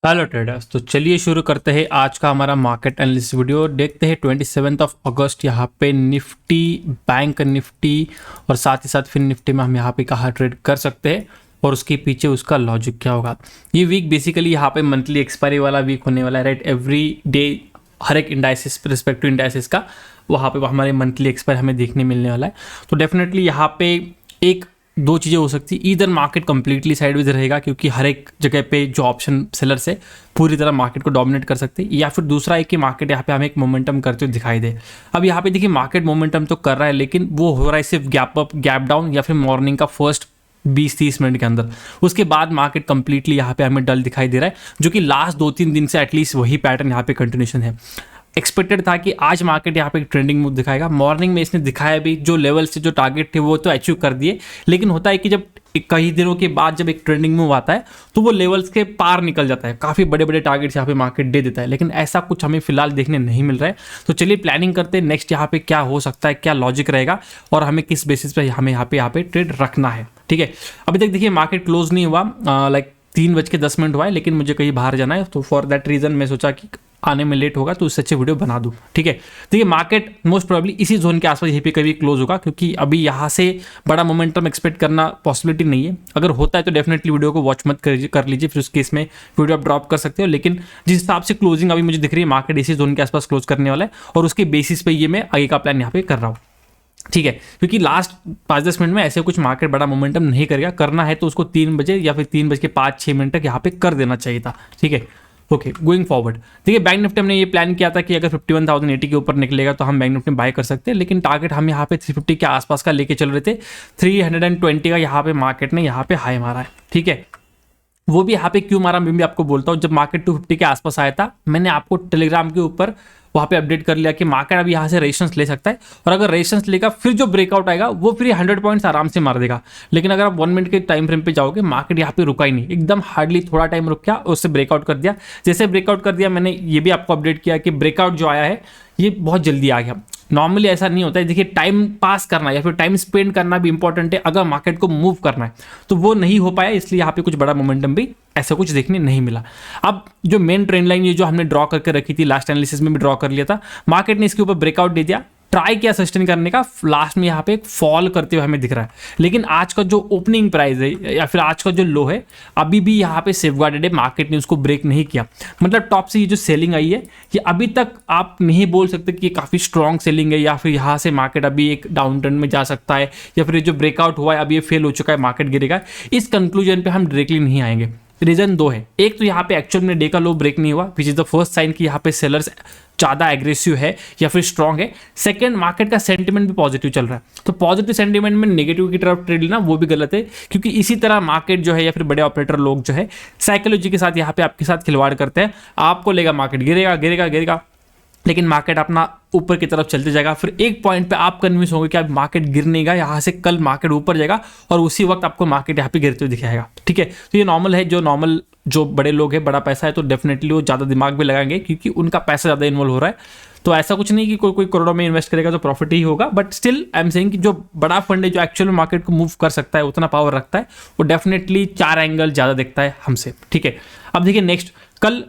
Hello traders. तो चलिए शुरू करते हैं आज का हमारा मार्केट एनालिसिस वीडियो। देखते हैं 27 अगस्त यहाँ पे निफ्टी, बैंक निफ्टी और साथ ही साथ फिर निफ्टी में हम यहाँ पे कहाँ ट्रेड कर सकते हैं और उसके पीछे उसका लॉजिक क्या होगा। ये वीक बेसिकली यहाँ पे मंथली एक्सपायरी वाला वीक होने वाला है, राइट। एवरी डे हर एक इंडाइसिस रिस्पेक्टिव इंडाइसिस का वहाँ पे हमारे मंथली एक्सपायर हमें देखने मिलने वाला है। तो डेफिनेटली यहाँ पे एक दो चीज़ें हो सकती है। इधर मार्केट कंप्लीटली साइडवेज रहेगा क्योंकि हर एक जगह पे जो ऑप्शन सेलर्स है पूरी तरह मार्केट को डोमिनेट कर सकते हैं, या फिर दूसरा है कि मार्केट यहाँ पे हमें एक मोमेंटम करते हुए दिखाई दे। अब यहाँ पे देखिए मार्केट मोमेंटम तो कर रहा है, लेकिन वो हो रहा है सिर्फ गैप अप गैप डाउन या फिर मॉर्निंग का फर्स्ट 20-30 मिनट के अंदर। उसके बाद मार्केट कंप्लीटली यहाँ पे हमें डल दिखाई दे रहा है, जो कि लास्ट 2-3 दिन से एटलीस्ट वही पैटर्न यहाँ पे कंटिन्यूशन है। एक्सपेक्टेड था कि आज मार्केट यहाँ पे ट्रेंडिंग मूव दिखाएगा। मॉर्निंग में इसने दिखाया भी, जो लेवल से जो टारगेट थे वो तो अचीव कर दिए, लेकिन होता है कि जब कई दिनों के बाद जब एक ट्रेंडिंग मूव आता है तो वो लेवल्स के पार निकल जाता है, काफ़ी बड़े बड़े टारगेट्स यहाँ पे मार्केट दे देता है, लेकिन ऐसा कुछ हमें फिलहाल देखने नहीं मिल रहा है। तो चलिए प्लानिंग करते हैं नेक्स्ट यहाँ पे क्या हो सकता है, क्या लॉजिक रहेगा और हमें किस बेसिस पे हमें यहाँ पे ट्रेड रखना है। ठीक है, अभी तक देखिए मार्केट क्लोज नहीं हुआ, लाइक 3:10 हुआ है, लेकिन मुझे कहीं बाहर जाना है, तो फॉर दैट रीज़न मैं सोचा कि आने में लेट होगा तो उससे अच्छे वीडियो बना दूं। ठीक है, देखिए मार्केट मोस्ट प्रोबेबली इसी जोन के आसपास यहीं पे कभी क्लोज होगा, क्योंकि अभी यहाँ से बड़ा मोमेंटम एक्सपेक्ट करना पॉसिबिलिटी नहीं है। अगर होता है तो डेफिनेटली वीडियो को वॉच मत कर लीजिए, फिर उस केस में वीडियो आप ड्रॉप कर सकते हो। लेकिन जिस हिसाब से क्लोजिंग अभी मुझे दिख रही है, मार्केट इसी जोन के आसपास क्लोज करने वाला है और उसके बेसिस पे ये मैं आगे का प्लान यहाँ पे कर रहा हूँ। ठीक है, क्योंकि लास्ट 5-10 मिनट में ऐसे कुछ मार्केट बड़ा मोमेंटम नहीं करेगा। करना है तो उसको 3 बजे या फिर 3:05-6 तक यहाँ पे कर देना चाहिए था। ठीक है, ओके, गोइंग फॉरवर्ड देखिए बैंक निफ्टी हमने ये प्लान किया था कि अगर 51,080 के ऊपर निकलेगा तो हम बैंक निफ्टी में बाय कर सकते हैं, लेकिन टारगेट हम यहाँ पे 350 के आसपास का लेके चल रहे थे। 320 का यहाँ पे मार्केट ने यहाँ पे हाई मारा है। ठीक है, वो भी यहाँ पे क्यों मारा मैं भी आपको बोलता हूँ। जब मार्केट 250 के आसपास आया था, मैंने आपको टेलीग्राम के ऊपर वहाँ पे अपडेट कर लिया कि मार्केट अब यहाँ से रेजिस्टेंस ले सकता है, और अगर रेजिस्टेंस लेगा फिर जो ब्रेकआउट आएगा वो फिर 100 पॉइंट्स आराम से मार देगा। लेकिन अगर आप 1 मिनट के टाइम फ्रेम पे जाओगे, मार्केट यहाँ पे रुका ही नहीं, एकदम हार्डली थोड़ा टाइम रुक गया और उससे ब्रेकआउट कर दिया। जैसे ब्रेकआउट कर दिया, मैंने ये भी आपको अपडेट किया कि ब्रेकआउट जो आया है ये बहुत जल्दी आ गया। नॉर्मली ऐसा नहीं होता है। देखिए टाइम पास करना या फिर टाइम स्पेंड करना भी इंपॉर्टेंट है अगर मार्केट को मूव करना है, तो वो नहीं हो पाया, इसलिए यहाँ पे कुछ बड़ा मोमेंटम भी ऐसा कुछ देखने नहीं मिला। अब जो मेन ट्रेंड लाइन ये जो हमने ड्रॉ करके रखी थी, लास्ट एनालिसिस में भी ड्रॉ कर लिया था, मार्केट ने इसके ऊपर ब्रेकआउट दे दिया, ट्राई किया सस्टेन करने का, लास्ट में यहाँ पे एक फॉल करते हुए हमें दिख रहा है। लेकिन आज का जो ओपनिंग प्राइस है या फिर आज का जो लो है, अभी भी यहाँ पे सेफगार्डेड है, मार्केट ने उसको ब्रेक नहीं किया। मतलब टॉप से ये जो सेलिंग आई है, ये अभी तक आप नहीं बोल सकते कि ये काफ़ी स्ट्रॉन्ग सेलिंग है या फिर यहाँ से मार्केट अभी एक डाउन ट्रेंड में जा सकता है, या फिर ये जो ब्रेकआउट हुआ है अभी ये फेल हो चुका है, मार्केट गिरेगा। इस कंक्लूजन पे हम डायरेक्टली नहीं आएंगे। रीजन दो है। एक तो यहाँ पे एक्चुअल में डे का लो ब्रेक नहीं हुआ, which is the first sign कि यहाँ पे सेलर्स ज़्यादा एग्रेसिव है या फिर स्ट्रॉन्ग है। सेकंड, मार्केट का सेंटिमेंट भी पॉजिटिव चल रहा है, तो पॉजिटिव सेंटिमेंट में नेगेटिव की तरफ ट्रेड लेना वो भी गलत है, क्योंकि इसी तरह मार्केट जो है या फिर बड़े ऑपरेटर लोग जो है साइकोलॉजी के साथ यहाँ पे आपके साथ खिलवाड़ करते हैं। आपको लेगा मार्केट गिरेगा गिरेगा गिरेगा, लेकिन मार्केट अपना ऊपर की तरफ चलते जाएगा। फिर एक पॉइंट पे आप कन्विंस होंगे कि अब मार्केट गिर नहीं गया, यहाँ से कल मार्केट ऊपर जाएगा और उसी वक्त आपको मार्केट यहाँ पे गिरते हुए दिखाएगा। ठीक है, तो ये नॉर्मल है। जो बड़े लोग हैं, बड़ा पैसा है, तो डेफिनेटली वो ज़्यादा दिमाग भी लगाएंगे क्योंकि उनका पैसा ज़्यादा इन्वॉल्व हो रहा है। तो ऐसा कुछ नहीं कि कोई करोड़ों में इन्वेस्ट करेगा तो प्रॉफिट ही होगा, but still I am saying कि जो बड़ा फंड है, जो एक्चुअल में मार्केट को मूव कर सकता है, उतना पावर रखता है, वो डेफिनेटली 4 एंगल ज़्यादा देखता है हमसे। ठीक है, अब देखिए नेक्स्ट, कल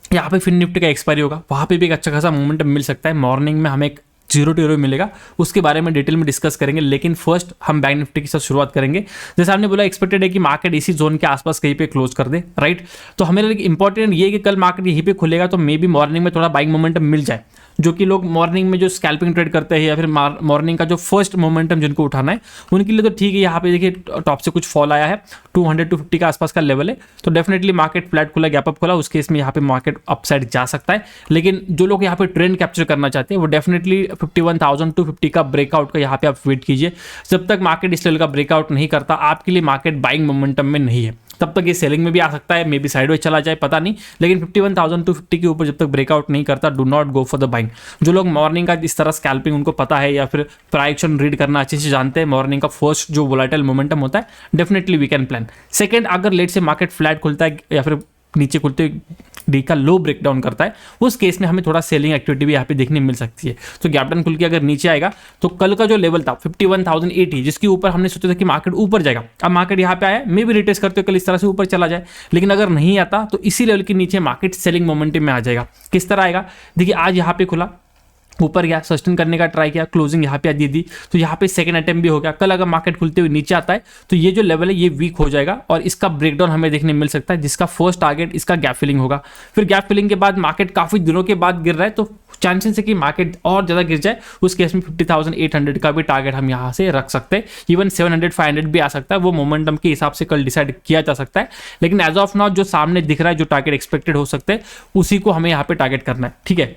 यहाँ पे फिर निफ्टी का एक्सपायरी होगा, वहाँ पे भी एक अच्छा खासा मोमेंटम मिल सकता है। मॉर्निंग में हमें एक 0 मिलेगा, उसके बारे में डिटेल में डिस्कस करेंगे, लेकिन फर्स्ट हम बैंक निफ्टी के साथ शुरुआत करेंगे। जैसे आपने बोला, एक्सपेक्टेड है कि मार्केट इसी जोन के आसपास कहीं पे क्लोज कर दे, राइट। तो हमें इंपॉर्टेंट ये है कि कल मार्केट यहीं पे खुलेगा तो मे बी मॉर्निंग में थोड़ा बाइंग मोमेंटम मिल जाए। जो कि लोग मॉर्निंग में जो स्कैल्पिंग ट्रेड करते हैं या फिर मॉर्निंग का जो फर्स्ट मोमेंटम जिनको उठाना है, उनके लिए तो ठीक है। यहाँ पे देखिए टॉप से कुछ फॉल आया है, 200-250 का आसपास का लेवल है, तो डेफिनेटली मार्केट फ्लैट खुला, गैप अप खुला, उस केस में यहाँ पे मार्केट अपसाइड जा सकता है। लेकिन जो लोग यहाँ पे ट्रेंड कैप्चर करना चाहते हैं, वो डेफिनेटली 51,250 का ब्रेकआउट का यहाँ पे आप वेट कीजिए। जब तक मार्केट इस लेवल का ब्रेकआउट नहीं करता, आपके लिए मार्केट बाइंग मोमेंटम में नहीं है, तब तक ये सेलिंग में भी आ सकता है, मे बी साइडवेज चला जाए, पता नहीं। लेकिन 51,250 के ऊपर जब तक ब्रेकआउट नहीं करता, do not go for the buying. जो लोग मॉर्निंग का इस तरह स्कैल्पिंग उनको पता है या फिर प्राइक्शन रीड करना अच्छे से जानते हैं, मॉर्निंग का फर्स्ट जो वोलेटाइल मोमेंटम होता है, definitely we can plan. Second, अगर लेट से मार्केट फ्लैट खुलता है या फिर नीचे खुलते डी का लो ब्रेक डाउन करता है, उस केस में हमें थोड़ा सेलिंग एक्टिविटी भी यहाँ पे देखने मिल सकती है। तो गैप डाउन खुल के अगर नीचे आएगा तो कल का जो लेवल था 51,080 जिसके ऊपर हमने सोचा था कि मार्केट ऊपर जाएगा, अब मार्केट यहाँ पे आया, मे भी रिटेस्ट करते हो कल इस तरह से ऊपर चला जाए, लेकिन अगर नहीं आता तो इसी लेवल के नीचे मार्केट सेलिंग मोमेंटम में आ जाएगा। किस तरह आएगा, देखिए आज यहाँ पे खुला, ऊपर गया, सस्टेन करने का ट्राई किया, क्लोजिंग यहाँ पे आ दी थी, तो यहाँ पे सेकंड अटेम्प्ट भी हो गया। कल अगर मार्केट खुलते हुए नीचे आता है तो ये जो लेवल है ये वीक हो जाएगा और इसका ब्रेकडाउन हमें देखने मिल सकता है, जिसका फर्स्ट टारगेट इसका गैप फिलिंग होगा। फिर गैप फिलिंग के बाद मार्केट काफी दिनों के बाद गिर रहा है, तो चांसेस है कि मार्केट और ज्यादा गिर जाए, उस केस में 50,800 का भी टारगेट हम यहाँ से रख सकते हैं। इवन 700 500 भी आ सकता है, वो मोमेंटम के हिसाब से कल डिसाइड किया जा सकता है, लेकिन एज ऑफ नाउ जो सामने दिख रहा है, जो टारगेट एक्सपेक्टेड हो सकते हैं, उसी को हमें यहाँ पे टारगेट करना है। ठीक है,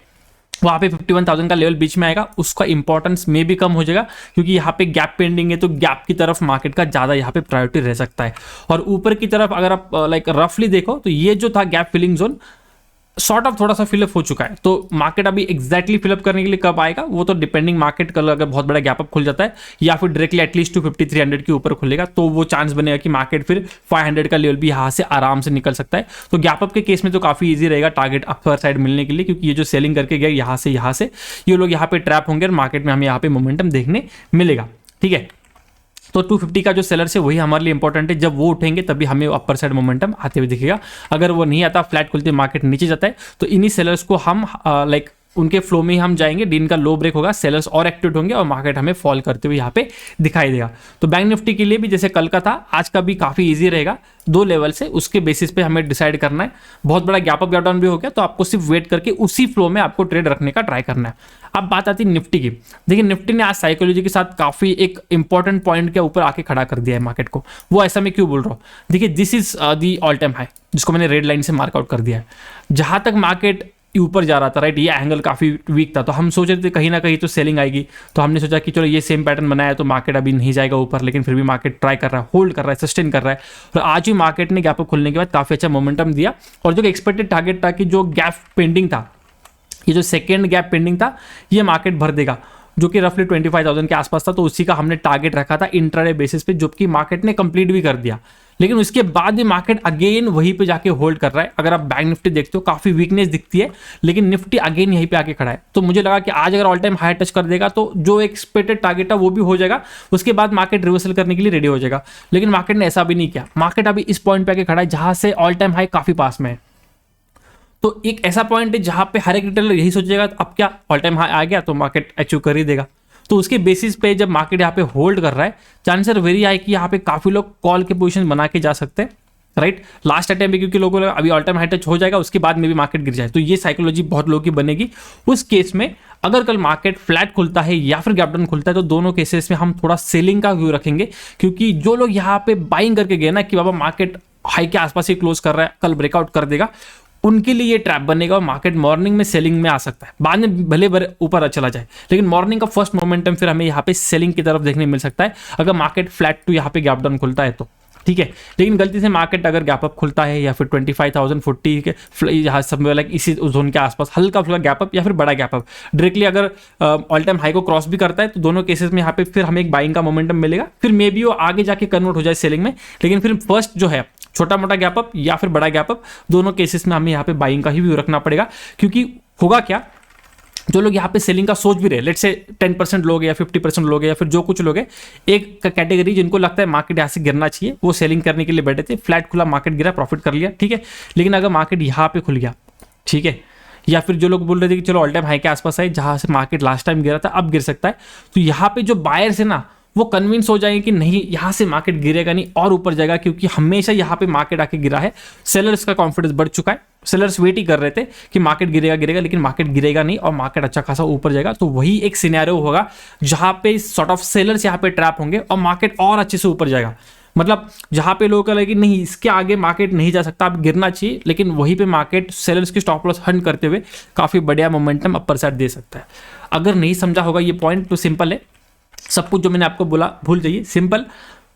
वहाँ पे 51,000 का लेवल बीच में आएगा, उसका इंपॉर्टेंस में भी कम हो जाएगा, क्योंकि यहाँ पे गैप पेंडिंग है, तो गैप की तरफ मार्केट का ज़्यादा यहाँ पे प्रायोरिटी रह सकता है। और ऊपर की तरफ अगर आप लाइक रफली देखो तो ये जो था gap filling zone sort of थोड़ा सा फिलअप हो चुका है, तो मार्केट अभी एग्जैक्टली फिलअप करने के लिए कब आएगा वो तो डिपेंडिंग, मार्केट कल अगर बहुत बड़ा गैप अप खुल जाता है या फिर डायरेक्टली एटलीस्ट टू 5300 के ऊपर खुलेगा, तो वो चांस बनेगा कि मार्केट फिर 500 का लेवल भी यहाँ से आराम से निकल सकता है। तो गैप अप के केस में तो काफी ईजी रहेगा टारगेट अपर साइड मिलने के लिए, क्योंकि ये जो सेलिंग करके गया यहाँ से ये लोग यहाँ पे ट्रैप होंगे और मार्केट में हमें यहाँ पे मोमेंटम देखने मिलेगा। ठीक है, तो 250 का जो सेलर है वही हमारे लिए इंपॉर्टेंट है, जब वो उठेंगे तभी हमें अपर साइड मोमेंटम आते हुए दिखेगा। अगर वो नहीं आता, फ्लैट खुलते मार्केट नीचे जाता है, तो इन्हीं सेलर्स को हम लाइक उनके फ्लो में ही हम जाएंगे, दिन का लो ब्रेक होगा, सेलर्स और एक्टिव होंगे और मार्केट हमें फॉल करते हुए यहाँ पे दिखाई देगा। तो बैंक निफ्टी के लिए भी जैसे कल का था, आज का भी काफी इजी रहेगा, दो लेवल से उसके बेसिस पे हमें डिसाइड करना है। बहुत बड़ा गैप अप गैप डाउन भी हो गया तो आपको सिर्फ वेट करके उसी फ्लो में आपको ट्रेड रखने का ट्राई करना है। अब बात आती है निफ्टी की। देखिए निफ्टी ने आज साइकोलॉजी के साथ काफी एक इंपॉर्टेंट पॉइंट के ऊपर आके खड़ा कर दिया है मार्केट को। वो ऐसा मैं क्यों बोल रहा हूँ, देखिए this is the all time high जिसको मैंने रेड लाइन से मार्कआउट कर दिया है। जहां तक मार्केट ऊपर जा रहा था, राइट, ये एंगल काफी वीक था, तो हम सोच रहे थे कहीं ना कहीं तो सेलिंग आएगी, तो हमने सोचा कि चलो ये सेम पैटर्न बनाया तो मार्केट अभी नहीं जाएगा ऊपर, लेकिन फिर भी मार्केट ट्राई कर रहा है, होल्ड कर रहा है, सस्टेन कर रहा है। और आज भी मार्केट ने गैप अप खुलने के बाद काफी अच्छा मोमेंटम दिया, और जो एक्सपेक्टेड टारगेट था कि जो गैप पेंडिंग था, ये जो सेकेंड गैप पेंडिंग था, ये मार्केट भर देगा, जो कि रफली 25,000 के आसपास था, तो उसी का हमने टारगेट रखा था इंट्राडे बेसिस पे, जो कि मार्केट ने कंप्लीट भी कर दिया। लेकिन उसके बाद भी मार्केट अगेन वहीं पे जाके होल्ड कर रहा है। अगर आप बैंक निफ्टी देखते हो काफी वीकनेस दिखती है, लेकिन निफ्टी अगेन यहीं पे आके खड़ा है। तो मुझे लगा कि आज अगर ऑल टाइम हाई टच कर देगा तो जो एक्सपेक्टेड टारगेट था वो भी हो जाएगा, उसके बाद मार्केट रिवर्सल करने के लिए रेडी हो जाएगा। लेकिन मार्केट ने ऐसा भी नहीं किया, मार्केट अभी इस पॉइंट पे आके खड़ा है जहां से ऑल टाइम हाई काफी पास में है। तो एक ऐसा पॉइंट है जहां पे हर एक रिटेलर यही सोचेगा अब क्या ऑल टाइम हाई आ गया तो मार्केट अचीव कर ही देगा। तो उसके बेसिस पे जब मार्केट यहाँ पे होल्ड कर रहा है, चांसेस वेरी हाई कि यहाँ पे काफी लोग कॉल के पोजीशन बना के जा सकते हैं, राइट। लास्ट टाइम भी क्योंकि लोगों को अभी ऑल टाइम हाई टच हो जाएगा, उसके बाद में भी मार्केट गिर जाए, तो ये साइकोलॉजी बहुत लोगों की बनेगी। उस केस में अगर कल मार्केट फ्लैट खुलता है या फिर गैप डाउन खुलता है, तो दोनों केसेस में हम थोड़ा सेलिंग का व्यू रखेंगे, क्योंकि जो लोग यहाँ पे बाइंग करके गए ना कि बाबा मार्केट हाई के आसपास ही क्लोज कर रहा है, कल ब्रेकआउट कर देगा, उनके लिए ये ट्रैप बनेगा और मार्केट मॉर्निंग में सेलिंग में आ सकता है। बाद में भले ऊपर चला जाए, लेकिन मॉर्निंग का फर्स्ट मोमेंटम फिर हमें यहाँ पे सेलिंग की तरफ देखने मिल सकता है, अगर मार्केट फ्लैट टू यहाँ पे गैप डाउन खुलता है तो, ठीक है। लेकिन गलती से मार्केट अगर गैप अप खुलता है या फिर 25,040 के यहाँ सब लाइक इसी जोन के आसपास हल्का फुल्का गैप अप या फिर बड़ा गैप अप डायरेक्टली अगर ऑल टाइम हाई को क्रॉस भी करता है, तो दोनों केसेस में यहाँ पे फिर हमें एक बाइंग का मोमेंटम मिलेगा। फिर मे बी वो आगे जाके कन्वर्ट हो जाए सेलिंग में, लेकिन फिर फर्स्ट जो है छोटा मोटा गैप अप या फिर बड़ा गैप अप, दोनों केसेस में हमें यहाँ पे बाइंग का ही व्यू रखना पड़ेगा। क्योंकि होगा क्या, जो लोग यहाँ पे सेलिंग का सोच भी रहे, लेट्स से 10% लोग या 50% लोग या फिर जो कुछ लोग हैं, एक कैटेगरी जिनको लगता है मार्केट यहाँ से गिरना चाहिए, वो सेलिंग करने के लिए बैठे थे, फ्लैट खुला मार्केट गिरा, प्रॉफिट कर लिया, ठीक है। लेकिन अगर मार्केट यहाँ पे खुल गया, ठीक है, या फिर जो लोग बोल रहे थे कि चलो ऑल टाइम हाई के आसपास है, जहां से मार्केट लास्ट टाइम गिरा था अब गिर सकता है, तो यहाँ पे जो बायर्स है ना वो कन्विंस हो जाएंगे कि नहीं यहाँ से मार्केट गिरेगा नहीं और ऊपर जाएगा, क्योंकि हमेशा यहाँ पे मार्केट आके गिरा है। सेलर्स का कॉन्फिडेंस बढ़ चुका है, सेलर्स वेट ही कर रहे थे कि मार्केट गिरेगा, लेकिन मार्केट गिरेगा नहीं और मार्केट अच्छा खासा ऊपर जाएगा। तो वही एक सिनेरियो होगा जहां पे सॉर्ट ऑफ सेलर्स यहाँ पे ट्रैप होंगे और मार्केट और अच्छे से ऊपर जाएगा। मतलब जहां पे लोगों का लगे कि नहीं इसके आगे मार्केट नहीं जा सकता, अब गिरना चाहिए, लेकिन वहीं पे मार्केट सेलर्स की स्टॉप लॉस हंट करते हुए काफी बढ़िया मोमेंटम अपर साइड दे सकता है। अगर नहीं समझा होगा ये पॉइंट तो सिंपल है, सब कुछ जो मैंने आपको बोला भूल जाइए। सिंपल,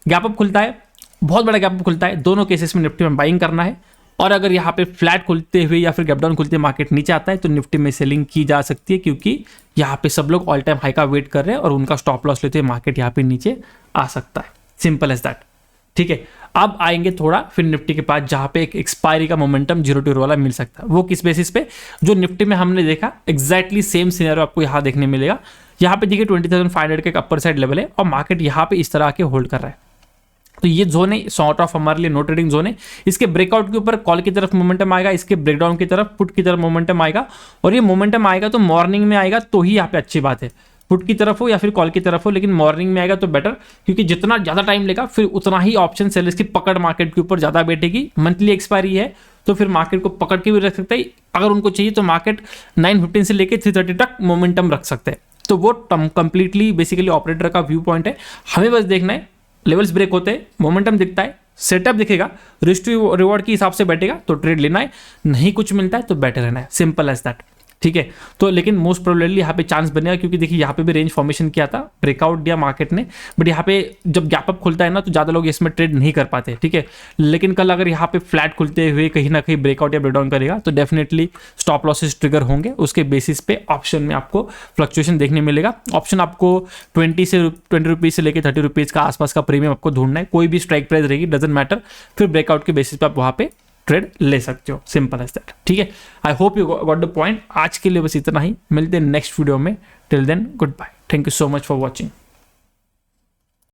गैप अप खुलता है, बहुत बड़ा गैप अप खुलता है, दोनों केसेस में निफ्टी में बाइंग करना है। और अगर यहाँ पे फ्लैट खुलते हुए या फिर गैप डाउन खुलते मार्केट नीचे आता है, तो निफ्टी में सेलिंग की जा सकती है, क्योंकि यहाँ पे सब लोग ऑल टाइम हाई का वेट कर रहे हैं और उनका स्टॉप लॉस लेते हुए मार्केट यहाँ पे नीचे आ सकता है। सिंपल एज दैट, ठीक है। अब आएंगे थोड़ा फिर निफ्टी के पास जहां पे एक एक्सपायरी का मोमेंटम 0 वाला मिल सकता है। वो किस बेसिस पे, जो निफ्टी में हमने देखा एग्जैक्टली सेम सिनेरियो आपको यहाँ देखने मिलेगा। यहाँ पे देखिए 20,500 का एक अपर साइड लेवल है और मार्केट यहाँ पे इस तरह आके होल्ड कर रहा है। तो ये जोन है सॉर्ट ऑफ हमारे लिए नो ट्रेडिंग जोन है। इसके ब्रेकआउट के ऊपर कॉल की तरफ मोमेंटम आएगा, इसके ब्रेकडाउन की तरफ पुट की तरफ मोमेंटम आएगा, और ये मोमेंटम आएगा तो मॉर्निंग में आएगा तो ही यहाँ पे अच्छी बात है, पुट की तरफ हो या फिर कॉल की तरफ हो, लेकिन मॉर्निंग में आएगा तो बेटर, क्योंकि जितना ज़्यादा टाइम लेगा फिर उतना ही ऑप्शन सेलर्स की पकड़ मार्केट के ऊपर ज़्यादा बैठेगी। मंथली एक्सपायरी है तो फिर मार्केट को पकड़ के भी रख सकते हैं, अगर उनको चाहिए तो मार्केट 9:15 से लेकर 3:30 तक मोमेंटम रख सकते हैं। तो वो कंप्लीटली बेसिकली ऑपरेटर का व्यू पॉइंट है। हमें बस देखना है लेवल्स ब्रेक होते हैं, मोमेंटम दिखता है, सेटअप दिखेगा, रिस्क टू रिवॉर्ड के हिसाब से बैठेगा तो ट्रेड लेना है, नहीं कुछ मिलता है तो बेटर रहना है, सिंपल एज दैट। ठीक है, तो लेकिन मोस्ट प्रोबेबली यहाँ पे चांस बनेगा, क्योंकि देखिए यहाँ पे भी रेंज फॉर्मेशन किया था, ब्रेकआउट दिया मार्केट ने, बट यहाँ पे जब गैप अप खुलता है ना तो ज़्यादा लोग इसमें ट्रेड नहीं कर पाते। ठीक है, लेकिन कल अगर यहाँ पे फ्लैट खुलते हुए कहीं ना कहीं ब्रेकआउट या ब्रेकडाउन करेगा तो डेफिनेटली स्टॉप लॉसेस ट्रिगर होंगे, उसके बेसिस पे ऑप्शन में आपको फ्लक्चुएशन देखने मिलेगा। ऑप्शन आपको 20 रुपीज़ से लेकर 30 रुपीज़ का आसपास का प्रीमियम आपको ढूंढना है, कोई भी स्ट्राइक प्राइस रहेगी डजेंट मैटर, फिर ब्रेकआउट के बेसिस पे आप वहाँ पे ट्रेड ले सकते हो, सिंपल एज दैट। ठीक है, I hope you got the point. आज के लिए बस इतना ही, मिलते हैं नेक्स्ट वीडियो में। Till then goodbye, thank you so much for watching.